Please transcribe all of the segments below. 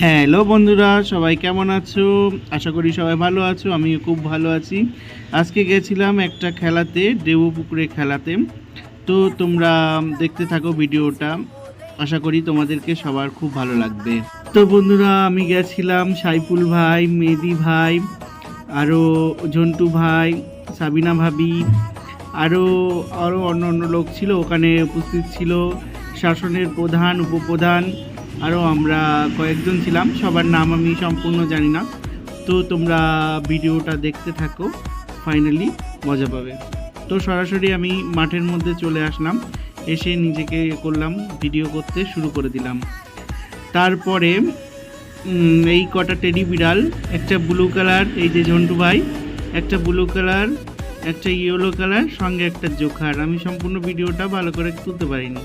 Hello বন্ধুরা, সবাই কেমন আছো? আশা করি সবাই ভালো আছো। আমিও খুব ভালো আছি। আজকে গেছিলাম একটা খেলাতে, দেবপুকুরে খেলাতে। তো তোমরা দেখতে থাকো ভিডিওটা। আশা করি তোমাদেরকে সবার খুব ভালো লাগবে। তো বন্ধুরা, আমি গেছিলাম সাইফুল ভাই, মেহেদি ভাই, আরও ঝন্টু ভাই, সাবিনা ভাবি, আরও আরও অন্য অন্য লোক ছিল ওখানে উপস্থিত ছিল। শাসনের প্রধান, উপপ্রধান, আরও আমরা কয়েকজন ছিলাম। সবার নাম আমি সম্পূর্ণ জানি না। তো তোমরা ভিডিওটা দেখতে থাকো, ফাইনালি মজা পাবে। তো সরাসরি আমি মাঠের মধ্যে চলে আসলাম, এসে নিজেকে করলাম, ভিডিও করতে শুরু করে দিলাম। তারপরে এই কটা টেডি বিড়াল, একটা ব্লু কালার, এই যে ঝন্টু ভাই, একটা ব্লু কালার, একটা ইয়েলো কালার, সঙ্গে একটা জোখার। আমি সম্পূর্ণ ভিডিওটা ভালো করে তুলতে পারিনি।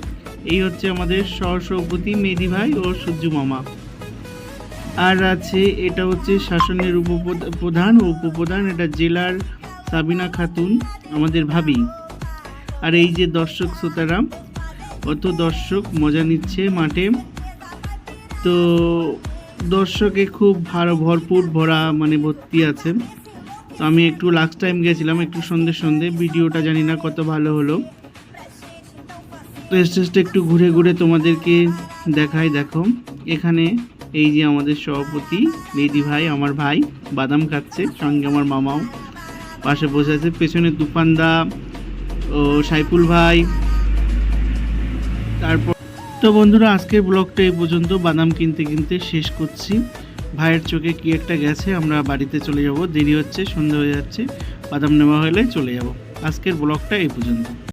এই হচ্ছে আমাদের সহসভাপতি মেহেদি ভাই ও সূর্য মামা। আর আছে এটা হচ্ছে শাসনের উপপ্রধান ও উপপ্রধান, এটা জেলার সাবিনা খাতুন, আমাদের ভাবি। আর এই যে দর্শক শ্রোতারা, অত দর্শক মজা নিচ্ছে মাঠে। তো দর্শকে খুব ভালো ভরপুর ভরা, মানে ভর্তি আছে। তো আমি একটু লাস্ট টাইম গেছিলাম, একটু সন্ধে ভিডিওটা জানি না কত ভালো হলো। তো স্টেজটা একটু ঘুরে ঘুরে তোমাদেরকে দেখাই। দেখো এখানে এই যে আমাদের সভাপতি মেহেদি ভাই, আমার ভাই, বাদাম খাচ্ছে, সঙ্গে আমার মামাও পাশে বসে আছে, পেছনে তুফানদা ও সাইফুল ভাই। তারপর তো বন্ধুরা, আজকের ব্লগটা এই পর্যন্ত। বাদাম কিনতে কিনতে শেষ করছি। ভাইয়ের চোখে কি একটা গেছে, আমরা বাড়িতে চলে যাব, দেরি হচ্ছে, সন্ধ্যা হয়ে যাচ্ছে। বাদাম নেওয়া হলে চলে যাব। আজকের ব্লগটা এই পর্যন্ত।